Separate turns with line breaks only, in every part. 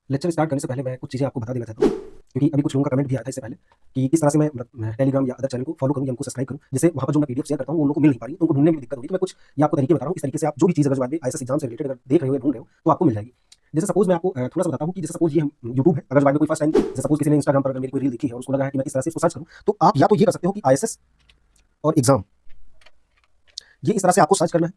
Lecture start करने से पहले मैं कुछ चीज़ें आपको बता देना चाहता हूँ, क्योंकि अभी कुछ लोगों का कमेंट भी आया था इससे पहले कि किस तरह से मैं टेलीग्राम या अदर चैनल को फॉलो करूँ या उनको सब्सक्राइब करूँ, जिससे वहाँ पर जो मैं पीडीएफ शेयर करता हूँ वो उन लोगों को मिल नहीं पा रही है, तो उनको ढूँढने में भी दिक्कत हो रही है। तो मैं कुछ ये आपको तरीके बता रहा हूँ, इस तरीके से आप जो भी चीज़ अगर जो आईएएस एग्जाम से रिलेटेड अगर देख रहे हो या ढूँढ रहे हो तो आपको मिल जाएगी। जैसे सपोज मैं आपको थोड़ा सा बताता हूँ कि जैसे सपोज ये हम यूट्यूब है, अगर जो कोई फर्स्ट टाइम जैसे सपोज किसी ने इंस्टाग्राम पर अगर मेरी कोई रील देखी है और उसको लगा है कि मैं इस तरह से इसको सर्च करूँ, तो आप या तो ये कर सकते हो कि आईएएस और एग्जाम, ये इस तरह से आपको सर्च करना है।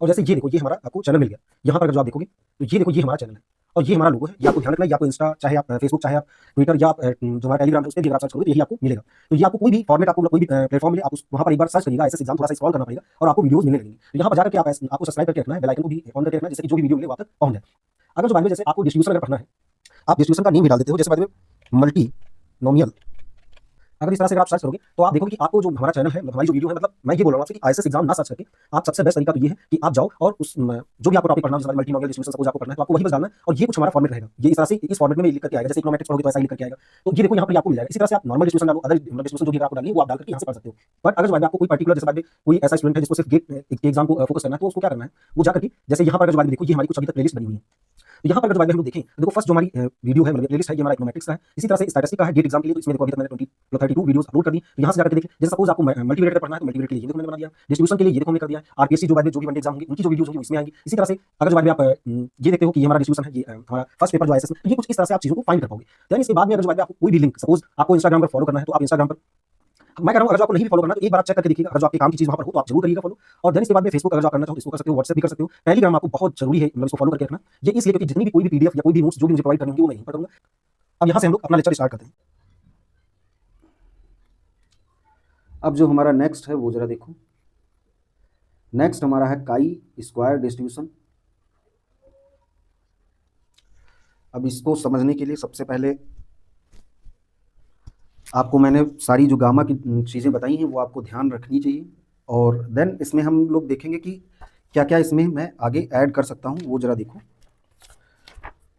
और जैसे ये देखो, ये हमारा आपको चैनल मिल गया। यहाँ पर अगर जो आप देखोगे तो ये देखो, ये हमारा चैनल है और ये हमारा लोगो है। ये आपको ध्यान रखना है, ये आपको इंस्टा चाहे आप फेसबुक चाहे आप ट्विटर या आप जो हमारा टेलीग्राम है उस पर भी अगर आप सर्च करोगे तो यही आपको मिलेगा। तो ये आपको कोई भी फॉर्मेट, आपको कोई भी प्लेटफॉर्म मिले, आप वहाँ पर एक बार सर्च करिएगा, ऐसे एग्जाम थोड़ा सा स्क्रॉल करना पड़ेगा और आपको वीडियोज मिलने लगेंगे। तो यहाँ पर जाकर के आपको सब्सक्राइब करके रखना है, बेल आइकन को भी ऑन करके रखना है, जिससे कि जो भी वीडियो मिले वहाँ तक पहुँच जाए। अगर जो बाद में जैसे आपको डिस्ट्रीब्यूशन अगर पढ़ना है, आप डिस्ट्रीब्यूशन का नेम भी डाल देते हो, जैसे बाद में मल्टी नोमियल। अगर इस तरह से अगर आप सर्च करोगे तो आप देखोगे कि आपको जो हमारा चैनल है, हमारी जो वीडियो है, मतलब मैं ये बोल रहा हूँ आपसे कि आईएएस एग्जाम ना सर्च करके आप सबसे बेस्ट तरीका तो ये है कि आप जाओ और उस जो भी आपको टॉपिक पढ़ना है, जैसे मल्टीनोमियल डिस्ट्रीब्यूशन सपोज आपको पढ़ना है, तो आपको वही बस डालना है और ये कुछ हमारा फॉर्मेट रहेगा। ये इस तरह से इस फॉर्मेट में लिख करके आएगा, जैसे इकोनॉमेट्रिक्स पढ़ोगे तो ऐसा ही लिख करके आएगा। तो ये देखो यहाँ पर आपको मिल जाएगा। इसी तरह से आप नॉर्मल डिस्ट्रीब्यूशन डालो, अदर डिस्ट्रीब्यूशन जो भी आपको डालनी है वो आप डाल करके यहाँ से पढ़ सकते हो। बट अगर जो आपको कोई पर्टिकुलर, जैसे बाद में कोई ऐसा स्टूडेंट है जिसको सिर्फ गेट एग्जाम को फोकस करना है, तो उसको क्या करना है, वो जाकर के जैसे यहाँ पर जो बाद में देखो, ये हमारी कुछ अभी तक प्लेलिस्ट बनी हुई है। तो यहाँ पर अगर जो हम लोग देखें तो देखो, फर्स्ट जो हमारी वीडियो है, मतलब प्लेलिस्ट है, ये हमारा इकोनॉमेट्रिक्स का है। इसी तरह से स्टैटिस्टिक्स का है गेट एग्जाम के लिए, तो इसमें देखो अभी तक मैंने 32 वीडियोस अपलोड कर दी। तो यहाँ से जाकर के देखिए, जैसे सपोज आपको मल्टीमीडिएट का पढ़ना है तो मल्टीमीडिएट के लिए ये देखो मैंने बना दिया, डिस्ट्रीब्यूशन के लिए ये देखो हमने कर दिया, आरपीएससी जो बाद में जो भी वन एग्जाम होंगे उनकी जो वीडियोस होंगी इसमें आएंगी। इसी तरह से अगर जो बाद में आप ये देखते हो कि ये हमारा डिस्ट्रीब्यूशन है, ये हमारा फर्स्ट पेपर जो आईएएस में, तो ये कुछ इस तरह से आप चीजों को फाइंड कर पाओगे। देन इसके बाद में अगर जो बाद में आपको कोई भी लिंक, सपोज आपको इंस्टाग्राम पर फॉलो करना है, तो आप इंस्टाग्राम पर, मैं कह रहा हूँ अगर जो आपको नहीं भी फॉलो करना तो एक बार आप चेक करके देखिएगा, अगर जो आपके काम की चीज वहां पर हो तो आप जरूर करिएगा फॉलो। और देन इसके बाद में फेसबुक अगर जो आप करना चाहो तो इसको कर सकते हो, व्हाट्सएप भी कर सकते हो। टेलीग्राम आपको बहुत जरूरी है, मतलब इसको फॉलो करके रखना। ये इसलिए क्योंकि जितनी भी कोई भी पीडीएफ या कोई भी नोट्स जो भी मुझे प्रोवाइड करनी होंगी वो मैं यहीं पर करूंगा। अब यहाँ से हम लोग अपना लेक्चर स्टार्ट करते हैं। अब जो हमारा नेक्स्ट है वो जरा देखो, नेक्स्ट हमारा है काई स्क्वायर डिस्ट्रीब्यूशन। अब इसको समझने के लिए सबसे पहले आपको मैंने सारी जो गामा की चीज़ें बताई हैं वो आपको ध्यान रखनी चाहिए, और देन इसमें हम लोग देखेंगे कि क्या क्या इसमें मैं आगे ऐड कर सकता हूँ, वो जरा देखो।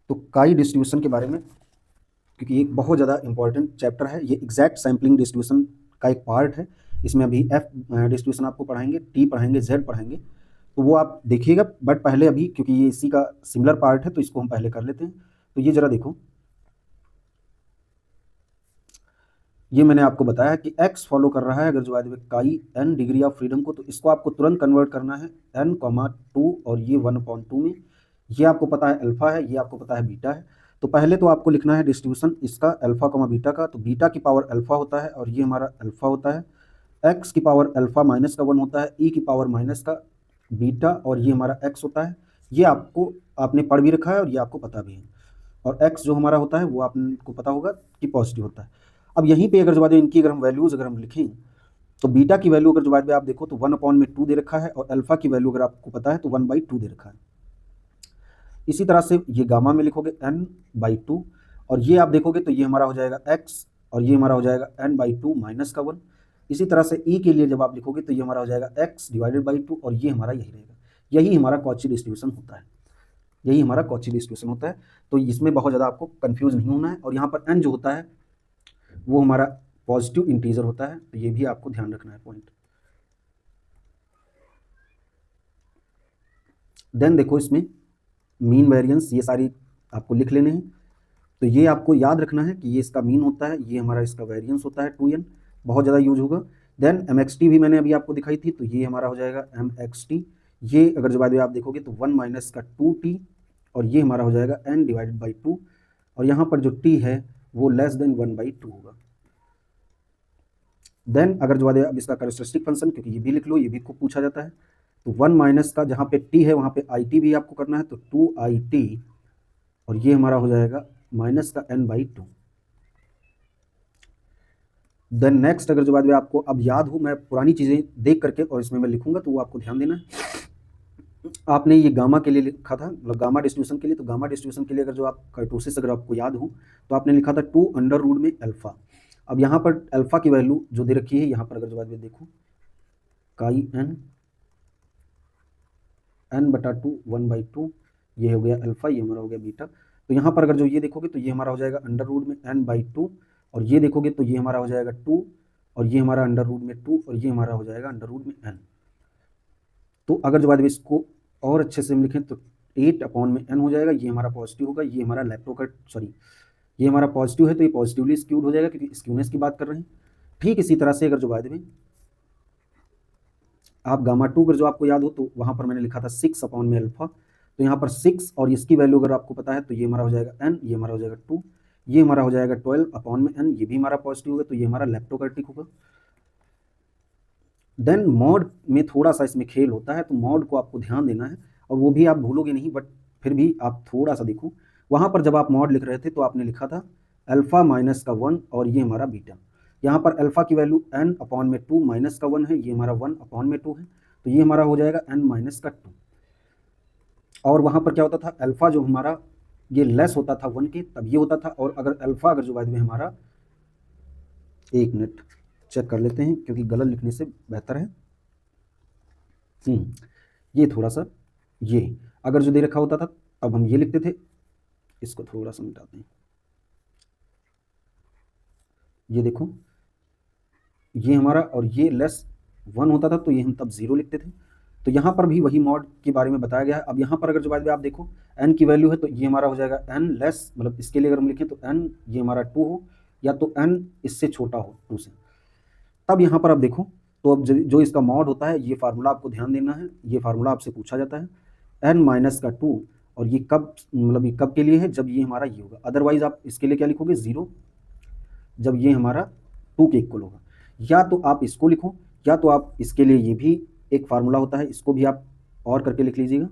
तो काई डिस्ट्रीब्यूशन के बारे में, क्योंकि ये एक बहुत ज़्यादा इंपॉर्टेंट चैप्टर है, ये एग्जैक्ट सैम्पलिंग डिस्ट्रीब्यूशन का एक पार्ट है। इसमें अभी एफ डिस्ट्रीब्यूशन आपको पढ़ाएंगे, टी पढ़ाएंगे, जेड पढ़ाएंगे, तो वो आप देखिएगा। बट पहले अभी क्योंकि ये इसी का सिमिलर पार्ट है तो इसको हम पहले कर लेते हैं। तो ये जरा देखो, ये मैंने आपको बताया कि x फॉलो कर रहा है अगर जो आदमी काई n डिग्री ऑफ फ्रीडम को, तो इसको आपको तुरंत कन्वर्ट करना है n, 2 और ये 1/2 में। ये आपको पता है अल्फा है, ये आपको पता है बीटा है। तो पहले तो आपको लिखना है डिस्ट्रीब्यूशन इसका अल्फा बीटा का। तो बीटा की पावर अल्फा होता है और ये हमारा अल्फा होता है। x की पावर अल्फा माइनस का 1 होता है, e की पावर माइनस का बीटा, और ये हमारा x होता है। ये आपको आपने पढ़ भी रखा है और ये आपको पता भी है। और x जो हमारा होता है वो आपको पता होगा कि पॉजिटिव होता है। अब यहीं पे अगर जो बात है इनकी अगर हम वैल्यूज़ अगर हम लिखें, तो बीटा की वैल्यू अगर जो बात है आप देखो तो 1/2 दे रखा है, और अल्फा की वैल्यू अगर आपको पता है तो 1/2 दे रखा है। इसी तरह से ये गामा में लिखोगे n/2, और ये आप देखोगे तो ये हमारा हो जाएगा x, और ये हमारा हो जाएगा n/2 माइनस का 1। इसी तरह से e के लिए जब आप लिखोगे तो ये हमारा हो जाएगा x डिवाइडेड बाई 2, और ये हमारा यही रहेगा। यही हमारा कॉची डिस्ट्रीब्यूशन होता है, यही हमारा कॉची डिस्ट्रीब्यूशन होता है। तो इसमें बहुत ज़्यादा आपको कन्फ्यूज नहीं होना है। और यहाँ पर n जो होता है वो हमारा पॉजिटिव इंटीजर होता है, तो ये भी आपको ध्यान रखना है पॉइंट। देन देखो इसमें मीन वेरिएंस, ये सारी आपको लिख लेने हैं। तो ये आपको याद रखना है कि ये इसका मीन होता है, ये हमारा इसका वेरिएंस होता है 2n, बहुत ज़्यादा यूज होगा। देन mxt भी मैंने अभी आपको दिखाई थी, तो ये हमारा हो जाएगा mxt। ये अगर जो बाद में आप देखोगे तो 1 माइनस का 2t, और ये हमारा हो जाएगा n डिवाइडेड बाई 2, और यहाँ पर जो t है वो लेस देन 1/2 होगा। देन अगर जो अब इसका कैरेक्टरिस्टिक फंक्शन, क्योंकि ये भी लिख लो, ये भी खूब पूछा जाता है, तो 1 माइनस का जहाँ पे t है वहाँ पे it भी आपको करना है, तो 2it, और ये हमारा हो जाएगा माइनस का n/2। देन नेक्स्ट अगर जो बाद में आपको अब याद हो, मैं पुरानी चीज़ें देख करके और इसमें मैं लिखूंगा तो वो आपको ध्यान देना है। आपने ये गामा के लिए लिखा था, मतलब गामा डिस्ट्रीब्यूशन के लिए, तो गामा डिस्ट्रीब्यूशन के लिए अगर जो आप कर्टोसिस अगर आपको याद हो तो आपने लिखा था 2 में अल्फा। अब यहाँ पर अल्फा की वैल्यू जो दे रखी है, यहाँ पर अगर जो बाद में देखो काई n/2 1/2, ये हो गया अल्फा, ये हमारा हो गया बीटा। तो यहाँ पर अगर जो ये देखोगे तो ये हमारा हो जाएगा अंडर रूट में n/2, और ये देखोगे तो ये हमारा हो जाएगा 2, और ये हमारा अंडर रूट में 2, और ये हमारा हो जाएगा अंडर रूट में n। तो अगर जो बाद में इसको और अच्छे से हम लिखें तो
8/n हो जाएगा, ये हमारा पॉजिटिव होगा, ये हमारा ये हमारा पॉजिटिव है तो ये पॉजिटिवली स्क्यूड हो जाएगा क्योंकि स्क्यूनेस की बात कर रहे हैं। ठीक इसी तरह से अगर जो बाय द वे आप गामा 2 अगर जो आपको याद हो तो वहाँ पर मैंने लिखा था 6/α, तो यहाँ पर 6 और इसकी वैल्यू अगर आपको पता है तो ये हमारा हो जाएगा n, ये हमारा हो जाएगा 2, ये हमारा हो जाएगा 12/n, ये भी हमारा पॉजिटिव होगा तो ये हमारा लेप्टोकर्टिक होगा। देन मॉड में थोड़ा सा इसमें खेल होता है, तो मॉड को आपको ध्यान देना है और वो भी आप भूलोगे नहीं, बट फिर भी आप थोड़ा सा देखो। वहाँ पर जब आप मॉड लिख रहे थे तो आपने लिखा था अल्फा माइनस का 1 और ये हमारा बीटा। यहाँ पर अल्फा की वैल्यू n/2 माइनस का 1 है, ये हमारा 1/2 है, तो ये हमारा हो जाएगा n माइनस का 2। और वहाँ पर क्या होता था, अल्फा जो हमारा ये लेस होता था 1 के तब ये होता था, और अगर अल्फा अगर जो बाद में हमारा, एक मिनट चेक कर लेते हैं क्योंकि गलत लिखने से बेहतर है। ये थोड़ा सा, ये अगर जो दे रखा होता था तब हम ये लिखते थे, इसको थोड़ा सा मिटाते हैं। ये देखो, ये हमारा और ये लेस 1 होता था तो ये हम तब 0 लिखते थे। तो यहाँ पर भी वही मॉड के बारे में बताया गया है। अब यहाँ पर अगर जो बाद में आप देखो n की वैल्यू है तो ये हमारा हो जाएगा n लेस, मतलब इसके लिए अगर हम लिखें तो n ये हमारा 2 हो या तो n इससे छोटा हो 2 से। तब यहाँ पर आप देखो तो अब जो इसका मॉड होता है, ये फार्मूला आपको ध्यान देना है, ये फार्मूला आपसे पूछा जाता है n माइनस का 2, और ये कब, मतलब ये कब के लिए है, जब ये हमारा ये होगा। अदरवाइज आप इसके लिए क्या लिखोगे 0, जब ये हमारा 2 के इक्वल होगा। या तो आप इसको लिखो, या तो आप इसके लिए ये भी एक फार्मूला होता है, इसको भी आप और करके लिख लीजिएगा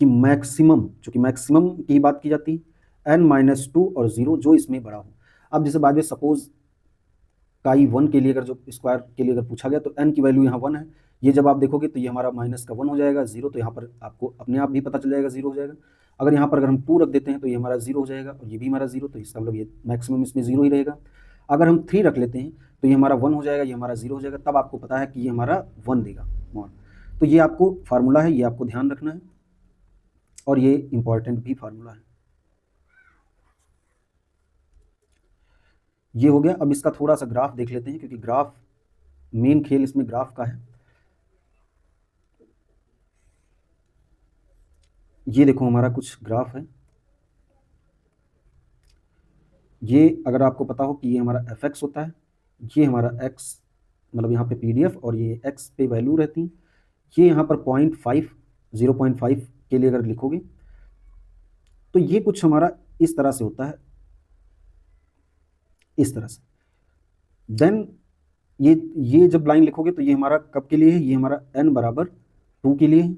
कि मैक्सिमम, चूंकि मैक्सिमम की बात की जाती है, n माइनस 2 और 0 जो इसमें बड़ा हो। अब जैसे बाद में सपोज काई 1 के लिए अगर जो स्क्वायर के लिए अगर पूछा गया तो n की वैल्यू यहाँ 1 है, ये जब आप देखोगे तो ये हमारा माइनस का 1 हो जाएगा, 0, तो यहाँ पर आपको अपने आप भी पता चल जाएगा 0 हो जाएगा। अगर यहाँ पर अगर हम 2 रख देते हैं तो ये हमारा 0 हो जाएगा, और ये भी हमारा 0, तो इसका मतलब ये मैक्सिमम इसमें 0 ही रहेगा। अगर हम 3 रख लेते हैं तो ये हमारा 1 हो जाएगा, ये हमारा 0 हो जाएगा, तब आपको पता है कि ये हमारा 1 देगा मॉड। तो ये आपको फार्मूला है, ये आपको ध्यान रखना है, और ये इंपॉर्टेंट भी फार्मूला है। ये हो गया। अब इसका थोड़ा सा ग्राफ देख लेते हैं क्योंकि ग्राफ, मेन खेल इसमें ग्राफ का है। ये देखो हमारा कुछ ग्राफ है, ये अगर आपको पता हो कि ये हमारा fx होता है, ये हमारा x, मतलब यहाँ पे PDF, और ये x पे वैल्यू रहती है। ये यहाँ पर 0.5 के लिए अगर लिखोगे तो ये कुछ हमारा इस तरह से होता है, इस तरह से। देन ये जब लाइन लिखोगे तो ये हमारा कब के लिए है, ये हमारा n बराबर 2 के लिए है।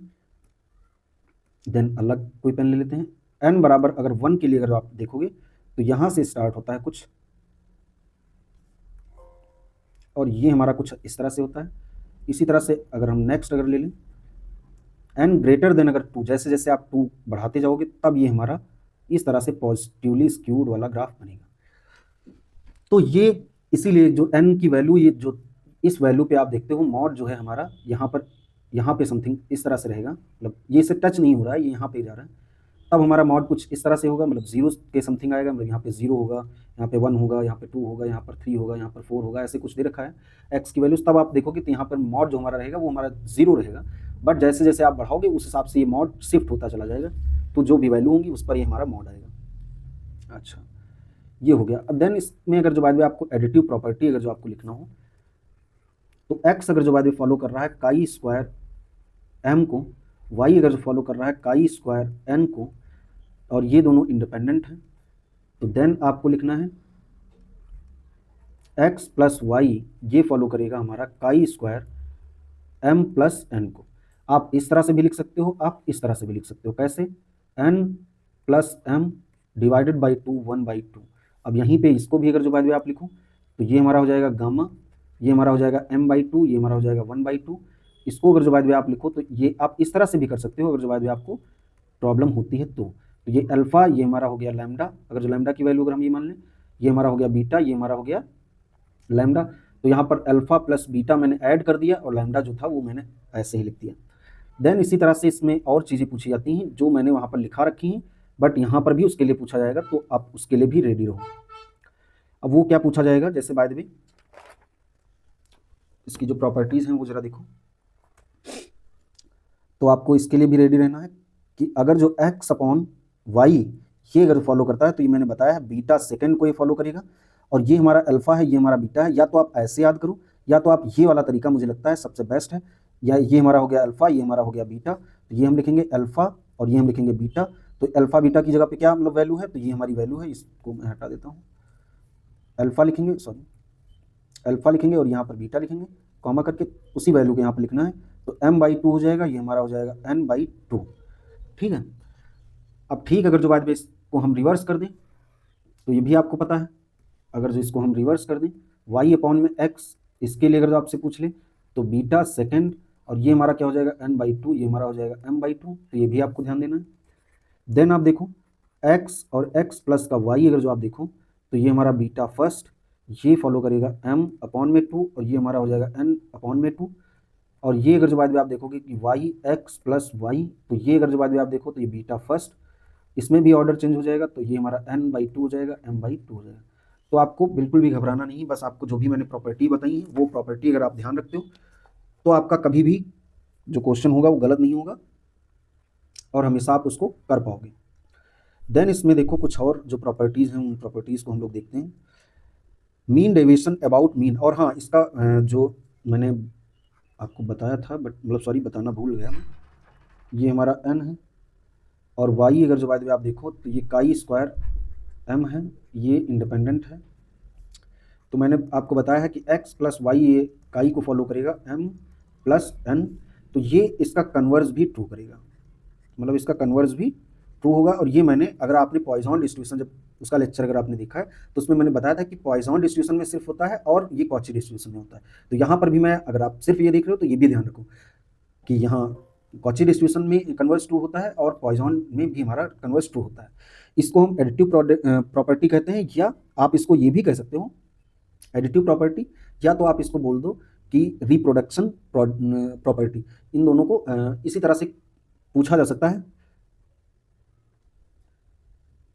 देन अलग कोई पेन ले लेते हैं, n बराबर अगर 1 के लिए अगर आप देखोगे तो यहाँ से स्टार्ट होता है कुछ, और ये हमारा कुछ इस तरह से होता है। इसी तरह से अगर हम नेक्स्ट अगर ले लें n ग्रेटर देन अगर 2, जैसे जैसे आप 2 बढ़ाते जाओगे तब ये हमारा इस तरह से पॉजिटिवली स्क्यूड वाला ग्राफ बनेगा। तो ये इसीलिए जो n की वैल्यू, ये जो इस वैल्यू पे आप देखते हो मॉड जो है हमारा यहाँ पे समथिंग इस तरह से रहेगा, मतलब ये इसे टच नहीं हो रहा है, ये यहाँ पे जा रहा है, तब हमारा मॉड कुछ इस तरह से होगा, मतलब 0 के समथिंग आएगा, मतलब यहाँ पे 0 होगा, यहाँ पे 1 होगा, यहाँ पे 2 होगा, यहाँ पर 3 होगा, यहाँ पर 4 होगा, ऐसे कुछ दे रखा है x की वैल्यूज। तब आप देखोगे तो यहाँ पर मॉड जो हमारा रहेगा वो हमारा 0 रहेगा, बट जैसे जैसे आप बढ़ाओगे उस हिसाब से ये मॉड शिफ्ट होता चला जाएगा, तो जो भी वैल्यू होंगी उस पर ये हमारा मॉड आएगा। अच्छा, ये हो गया। अब देन इसमें अगर जो बाद में आपको एडिटिव प्रॉपर्टी अगर जो आपको लिखना हो तो x अगर जो बाद में फॉलो कर रहा है काई स्क्वायर m को, y अगर जो फॉलो कर रहा है काई स्क्वायर n को, और ये दोनों इंडिपेंडेंट हैं, तो देन आपको लिखना है x प्लस वाई ये फॉलो करेगा हमारा chi square m plus n को। आप इस तरह से भी लिख सकते हो, आप इस तरह से भी लिख सकते हो। कैसे? n plus m divided by 2 1/2। अब यहीं पे इसको भी अगर जो बाद में आप लिखो तो ये हमारा हो जाएगा गामा, ये हमारा हो जाएगा m/2, ये हमारा हो जाएगा 1/2। इसको अगर जो बाद में आप लिखो तो ये आप इस तरह से भी कर सकते हो अगर जो बाद में आपको प्रॉब्लम होती है तो ये अल्फा, ये हमारा हो गया लैम्डा, अगर जो लैम्डा की वैल्यू अगर हम ये मान लें, ये हमारा हो गया बीटा, ये हमारा हो गया लैम्डा। तो यहाँ पर अल्फा प्लस बीटा मैंने ऐड कर दिया और लैम्डा जो था वो मैंने ऐसे ही लिख दिया। देन इसी तरह से इसमें और चीज़ें पूछी जाती हैं जो मैंने वहाँ पर लिखा रखी हैं, बट यहाँ पर भी उसके लिए पूछा जाएगा, तो आप उसके लिए भी रेडी रहो। अब वो क्या पूछा जाएगा, जैसे बाय द वे इसकी जो प्रॉपर्टीज़ हैं वो ज़रा देखो। तो आपको इसके लिए भी रेडी रहना है कि अगर जो x अपॉन वाई ये अगर फॉलो करता है तो ये मैंने बताया है बीटा सेकेंड को ये फॉलो करेगा, और ये हमारा अल्फा है, ये हमारा बीटा है। या तो आप ऐसे याद करो, या तो आप ये वाला तरीका मुझे लगता है सबसे बेस्ट है। या ये हमारा हो गया अल्फा, ये हमारा हो गया बीटा, तो ये हम लिखेंगे अल्फा और ये हम लिखेंगे बीटा। तो अल्फा बीटा की जगह पे क्या मतलब वैल्यू है, तो ये हमारी वैल्यू है, इसको मैं हटा देता हूँ। अल्फा लिखेंगे, सॉरी अल्फा लिखेंगे और यहाँ पर बीटा लिखेंगे, कॉमा करके उसी वैल्यू को यहाँ पर लिखना है। तो m/2 हो जाएगा, ये हमारा हो जाएगा n/2। ठीक है। अब ठीक, अगर जो बाद में इसको हम रिवर्स कर दें तो ये भी आपको पता है, अगर जो इसको हम रिवर्स कर दें y अपॉन में x, इसके लिए अगर जो आपसे पूछ ले तो बीटा सेकेंड, और ये हमारा क्या हो जाएगा n/2, ये हमारा हो जाएगा m/2। तो ये भी आपको ध्यान देना है। देन आप देखो x और x प्लस का y अगर जो आप देखो तो ये हमारा बीटा फर्स्ट, ये फॉलो करेगा m/2 और ये हमारा हो जाएगा n/2। और ये अगर जो बाद में आप देखोगे कि y x प्लस वाई, तो ये अगर जो बाद में आप देखो तो ये बीटा फर्स्ट, इसमें भी ऑर्डर चेंज हो जाएगा, तो ये हमारा n/2 हो जाएगा, m/2 हो जाएगा। तो आपको बिल्कुल भी घबराना नहीं, बस आपको जो भी मैंने प्रॉपर्टी बताई है वो प्रॉपर्टी अगर आप ध्यान रखते हो तो आपका कभी भी जो क्वेश्चन होगा वो गलत नहीं होगा और हमेशा आप उसको कर पाओगे। देन इसमें देखो कुछ और जो प्रॉपर्टीज़ हैं, उन प्रॉपर्टीज़ को हम लोग देखते हैं। मीन डेविएशन अबाउट मीन, और हाँ इसका जो मैंने आपको बताया था बट मतलब सॉरी बताना भूल गया मैं, ये हमारा n है और y अगर जो बाद में आप देखो तो ये काई स्क्वायर m है, ये इंडिपेंडेंट है। तो मैंने आपको बताया है कि x प्लस वाई ये काई को फॉलो करेगा m प्लस n, तो ये इसका कन्वर्स भी ट्रू करेगा, मतलब इसका कन्वर्स भी ट्रू होगा। और ये मैंने, अगर आपने पॉइजन डिस्ट्रीब्यूशन जब उसका लेक्चर अगर आपने देखा है तो उसमें मैंने बताया था कि पॉइजन डिस्ट्रीब्यूशन में सिर्फ होता है और ये कॉची डिस्ट्रीब्यूशन में होता है। तो यहाँ पर भी मैं, अगर आप सिर्फ ये देख रहे हो तो ये भी ध्यान रखो कि यहाँ कॉची डिस्ट्रीब्यूशन में कन्वर्स ट्रू होता है और पॉइजन में भी हमारा कन्वर्स ट्रू होता है। इसको हम एडिटिव प्रॉपर्टी कहते हैं, या आप इसको ये भी कह सकते हो एडिटिव प्रॉपर्टी, या तो आप इसको बोल दो कि रिप्रोडक्शन प्रॉपर्टी। इन दोनों को इसी तरह से पूछा जा सकता है।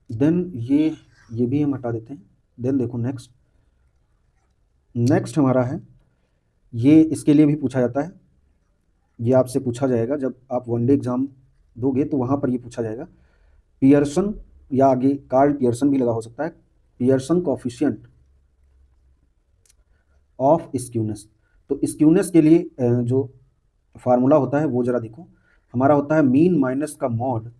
देन ये भी हम हटा देते हैं। देन देखो नेक्स्ट हमारा है, ये इसके लिए भी पूछा जाता है, ये आपसे पूछा जाएगा जब आप वनडे एग्जाम दोगे तो वहाँ पर ये पूछा जाएगा। पियर्सन, या आगे कार्ल पियर्सन भी लगा हो सकता है, पियर्सन कोफिशिएंट ऑफ स्क्यूनेस। तो स्क्यूनेस के लिए जो फार्मूला होता है वो जरा देखो, हमारा होता है मीन माइनस का मॉड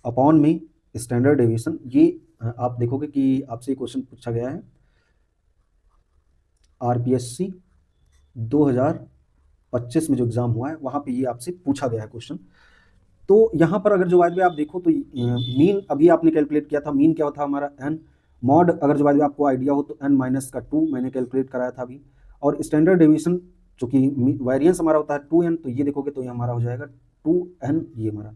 अपॉन में स्टैंडर्ड डेविएशन। ये आप देखोगे कि आपसे क्वेश्चन पूछा गया है आरपीएससी 2025 में जो एग्जाम हुआ है वहाँ पे ये आपसे पूछा गया है क्वेश्चन। तो यहाँ पर अगर जो बाद में आप देखो तो मीन अभी आपने कैलकुलेट किया था, मीन क्या होता हमारा n, मॉड अगर जो बाद में आपको आइडिया हो तो n माइनस का 2 मैंने कैलकुलेट कराया था अभी, और स्टैंडर्ड डेविएशन चूँकि वेरिएंस हमारा होता है 2n, तो ये देखोगे तो ये हमारा हो जाएगा 2n। ये हमारा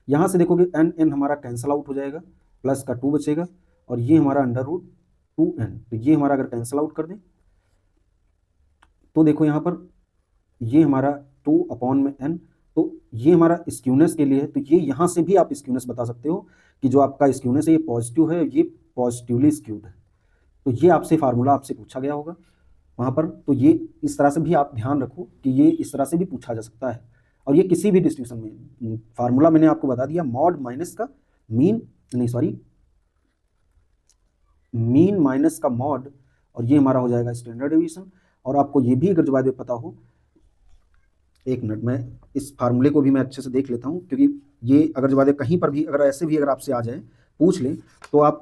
यहाँ से देखोगे n हमारा कैंसिल आउट हो जाएगा, प्लस का 2 बचेगा, और ये हमारा √2n, तो ये हमारा अगर कैंसिल आउट कर दें तो देखो यहाँ पर ये हमारा 2 अपॉन में n, तो ये हमारा स्क्यूनेस के लिए है। तो ये यहाँ से भी आप स्क्यूनेस बता सकते हो कि जो आपका स्क्यूनेस है ये पॉजिटिव है, ये पॉजिटिवली स्क्यूड है। तो ये आपसे फार्मूला आपसे पूछा गया होगा वहाँ पर, तो ये इस तरह से भी आप ध्यान रखो कि ये इस तरह से भी पूछा जा सकता है। और ये किसी भी डिस्ट्रीब्यूशन में फार्मूला मैंने आपको बता दिया, मॉड माइनस का मीन, नहीं सॉरी मीन माइनस का मॉड, और ये हमारा हो जाएगा स्टैंडर्ड डेविएशन। और आपको ये भी अगर जो बात पता हो, एक मिनट मैं इस फार्मूले को भी मैं अच्छे से देख लेता हूँ, क्योंकि ये अगर जो बात कहीं पर भी अगर ऐसे भी अगर आपसे आ जाए पूछ लें तो आप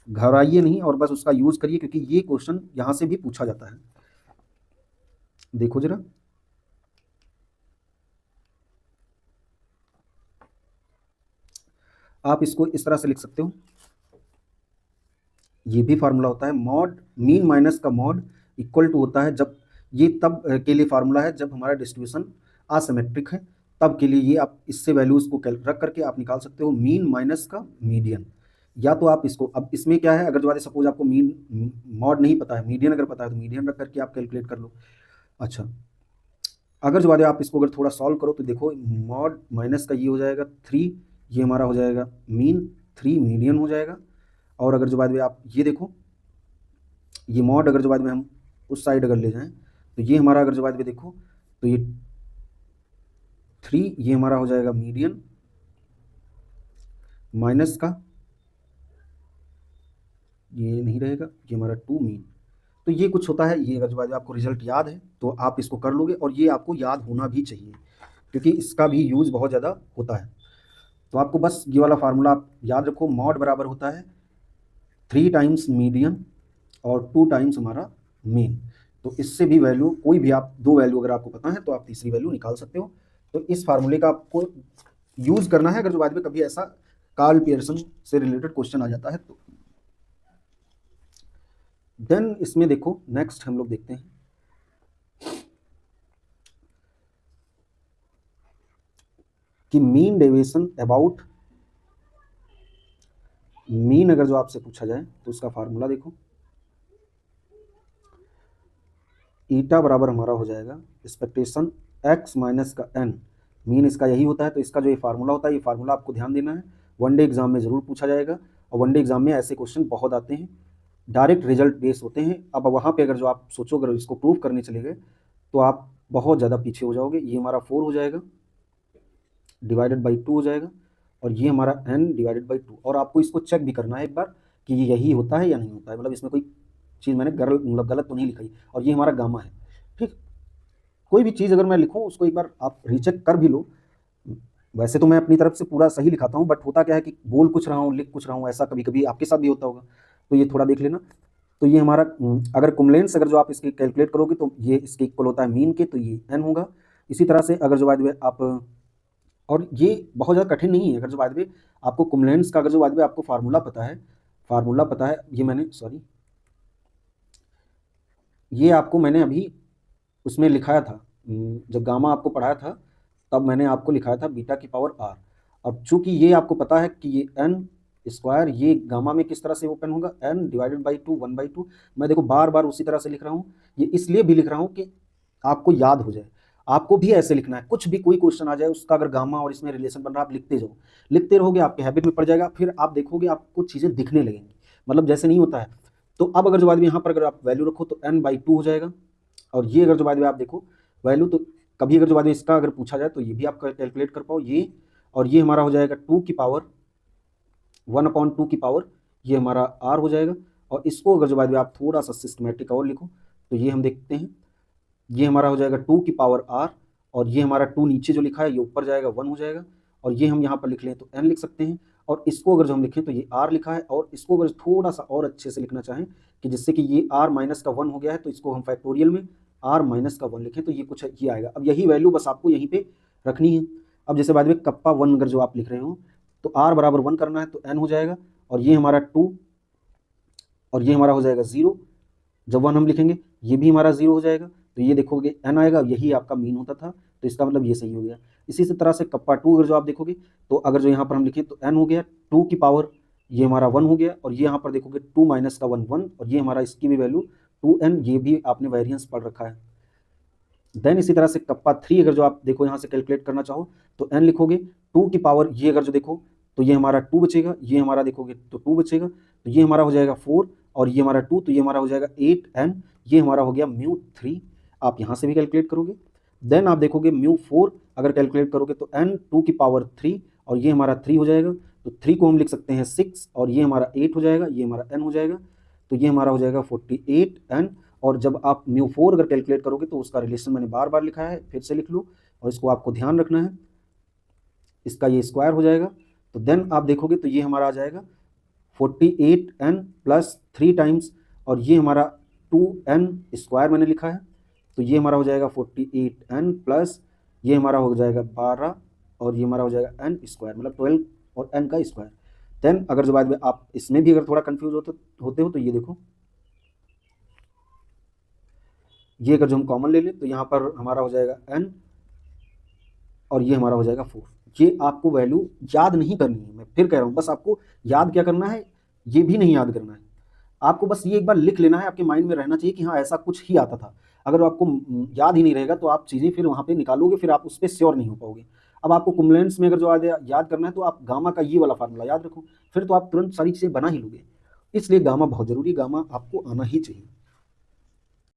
घबराइए नहीं और बस उसका यूज करिए, क्योंकि ये क्वेश्चन यहाँ से भी पूछा जाता है। देखो जरा, आप इसको इस तरह से लिख सकते हो, ये भी फार्मूला होता है मॉड मीन माइनस का मॉड इक्वल टू होता है, जब ये तब के लिए फार्मूला है जब हमारा डिस्ट्रीब्यूशन असिमेट्रिक है, तब के लिए ये आप इससे वैल्यूज को रख करके आप निकाल सकते हो मीन माइनस का मीडियन। या तो आप इसको, अब इसमें क्या है, अगर जो बात सपोज आपको मीन मॉड नहीं पता है, मीडियन अगर पता है तो मीडियन रख करके आप कैलकुलेट कर लो। अच्छा, अगर जो बात आप इसको अगर थोड़ा सॉल्व करो तो देखो मॉड माइनस का ये हो जाएगा 3, ये हमारा हो जाएगा मीन, 3 मीडियन हो जाएगा। और अगर जो बाद में आप ये देखो, ये मॉड अगर जो बाद में हम उस साइड अगर ले जाएं तो ये हमारा अगर जो बाद में देखो तो ये 3 ये हमारा हो जाएगा मीडियन माइनस का ये नहीं रहेगा, ये हमारा 2 मीन। तो ये कुछ होता है। ये अगर जो आपको रिजल्ट याद है तो आप इसको कर लोगे, और ये आपको याद होना भी चाहिए क्योंकि इसका भी यूज़ बहुत ज़्यादा होता है। तो आपको बस ये वाला फार्मूला आप याद रखो, मॉड बराबर होता है 3 टाइम्स मीडियन और 2 टाइम्स हमारा मीन। तो इससे भी वैल्यू, कोई भी आप 2 वैल्यू अगर आपको पता है तो आप तीसरी वैल्यू निकाल सकते हो। तो इस फार्मूले का आपको यूज़ करना है अगर जो बाद में कभी ऐसा कार्ल पियर्सन से रिलेटेड क्वेश्चन आ जाता है तो। देन इसमें देखो नेक्स्ट हम लोग देखते हैं कि मीन डेविएशन अबाउट मीन अगर जो आपसे पूछा जाए तो उसका फार्मूला देखो, ईटा बराबर हमारा हो जाएगा एक्सपेक्टेशन x माइनस का n। मीन इसका यही होता है। तो इसका जो ये फार्मूला होता है, ये फार्मूला आपको ध्यान देना है, वनडे एग्जाम में ज़रूर पूछा जाएगा, और वनडे एग्जाम में ऐसे क्वेश्चन बहुत आते हैं, डायरेक्ट रिजल्ट बेस होते हैं। अब वहाँ पे अगर जो आप सोचो अगर इसको प्रूव करने चले गए तो आप बहुत ज़्यादा पीछे हो जाओगे। ये हमारा 4 हो जाएगा डिवाइडेड बाई 2 हो जाएगा, और ये हमारा n डिवाइडेड बाई 2। और आपको इसको चेक भी करना है एक बार कि ये यही होता है या नहीं होता है, मतलब इसमें कोई चीज़ मैंने गलत तो नहीं लिखाई। और ये हमारा गामा है, ठीक। कोई भी चीज़ अगर मैं लिखूँ उसको एक बार आप रीचेक कर भी लो। वैसे तो मैं अपनी तरफ से पूरा सही लिखाता हूँ, बट होता क्या है कि बोल कुछ रहा हूँ लिख कुछ रहा हूँ, ऐसा कभी कभी आपके साथ भी होता होगा, तो ये थोड़ा देख लेना। तो ये हमारा अगर कुमलेंस अगर जो आप इसकी कैलकुलेट करोगे तो ये इसके इक्वल होता है मीन के, तो ये n होगा। इसी तरह से अगर जो बाद में आप, और ये बहुत ज़्यादा कठिन नहीं है, अगर जो बाद में आपको कुमलेंस का अगर जो बाद में आपको फार्मूला पता है, ये मैंने सॉरी ये आपको मैंने अभी उसमें लिखाया था, जब गामा आपको पढ़ाया था तब मैंने आपको लिखाया था बीटा की पावर r। अब चूंकि ये आपको पता है कि ये n स्क्वायर ये गामा में किस तरह से ओपन होगा, n डिवाइडेड बाई 2 1/2। मैं देखो बार बार उसी तरह से लिख रहा हूँ, ये इसलिए भी लिख रहा हूँ कि आपको याद हो जाए। आपको भी ऐसे लिखना है, कुछ भी कोई क्वेश्चन आ जाए उसका अगर गामा और इसमें रिलेशन बन रहा है आप लिखते जाओ, लिखते रहोगे आपके हैबिट में पड़ जाएगा, फिर आप देखोगे आपको चीज़ें दिखने लगेंगी, मतलब जैसे नहीं होता है। तो अब अगर जो बाद में यहाँ पर अगर आप वैल्यू रखो तो n/2 हो जाएगा, और ये अगर जो बाद में आप देखो वैल्यू, तो कभी अगर जो बाद में इसका अगर पूछा जाए तो ये भी आप कैलकुलेट कर पाओ ये, और ये हमारा हो जाएगा 2 की पावर 1/2 की पावर ये हमारा r हो जाएगा। और इसको अगर जो बाद में आप थोड़ा सा सिस्टमेटिक और लिखो तो ये हम देखते हैं, ये हमारा हो जाएगा 2 की पावर r, और ये हमारा 2 नीचे जो लिखा है ये ऊपर जाएगा 1 हो जाएगा, और ये हम यहाँ पर लिख लें तो n लिख सकते हैं। और इसको अगर जो हम लिखें तो ये r लिखा है, और इसको अगर थोड़ा सा और अच्छे से लिखना चाहें कि जिससे कि ये r माइनस का 1 हो गया है, तो इसको हम फैक्टोरियल में r माइनस का 1 लिखें तो ये कुछ ये आएगा। अब यही वैल्यू बस आपको यहीं पे रखनी है। अब जैसे बाद में कप्पा 1 अगर जो आप लिख रहे हो तो r बराबर 1 करना है तो n हो जाएगा, और ये हमारा 2 और ये हमारा हो जाएगा 0। जब 1 हम लिखेंगे ये भी हमारा 0 हो जाएगा, तो ये देखोगे n आएगा, यही आपका मीन होता था, तो इसका मतलब ये सही हो गया। इसी से तरह से कप्पा 2 अगर जो आप देखोगे तो अगर जो यहाँ पर हम लिखें तो n हो गया 2 की पावर ये हमारा 1 हो गया, और ये यहाँ पर देखोगे 2 माइनस का 1 1, और ये हमारा इसकी भी वैल्यू 2n, ये भी आपने वेरिएंस पढ़ रखा है। देन इसी तरह से कप्पा 3 अगर जो आप देखो यहाँ से कैलकुलेट करना चाहो तो n लिखोगे 2 की पावर ये अगर जो देखो तो ये हमारा 2 बचेगा, ये हमारा देखोगे तो 2 बचेगा, तो ये हमारा हो जाएगा 4, और ये हमारा 2 तो ये हमारा हो जाएगा 8n, ये हमारा हो गया μ3। आप यहाँ से भी कैलकुलेट करोगे। देन आप देखोगे μ4 अगर कैलकुलेट करोगे तो n 2 की पावर 3, और ये हमारा 3 हो जाएगा, तो 3 को हम लिख सकते हैं 6, और ये हमारा 8 हो जाएगा, ये हमारा n हो जाएगा, तो ये हमारा हो जाएगा 48n। और जब आप μ4 अगर कैलकुलेट करोगे तो उसका रिलेशन मैंने बार बार लिखा है, फिर से लिख लो, और इसको आपको ध्यान रखना है, इसका ये स्क्वायर हो जाएगा। तो देन आप देखोगे तो ये हमारा आ जाएगा 48n प्लस 3 टाइम्स, और ये हमारा 2n स्क्वायर मैंने लिखा है, तो ये हमारा हो जाएगा 48n प्लस ये हमारा हो जाएगा 12, और ये हमारा हो जाएगा n स्क्वायर, मतलब 12 और n का स्क्वायर। देन अगर जो बाद में आप इसमें भी अगर थोड़ा कंफ्यूज होते हो तो ये देखो, ये अगर जो हम कॉमन ले लें तो यहाँ पर हमारा हो जाएगा n, और ये हमारा हो जाएगा 4। ये आपको वैल्यू याद नहीं करनी है, मैं फिर कह रहा हूँ, बस आपको याद क्या करना है, ये भी नहीं याद करना है, आपको बस ये एक बार लिख लेना है, आपके माइंड में रहना चाहिए कि हाँ ऐसा कुछ ही आता था। अगर आपको याद ही नहीं रहेगा तो आप चीज़ें फिर वहाँ पे निकालोगे, फिर आप उस पर श्योर नहीं हो पाओगे। अब आपको कुमुलेंस में अगर जो याद करना है तो आप गामा का ये वाला फार्मूला याद रखो, फिर तो आप तुरंत सारी चीज़ें बना ही लोगे। इसलिए गामा बहुत ज़रूरी, गामा आपको आना ही चाहिए।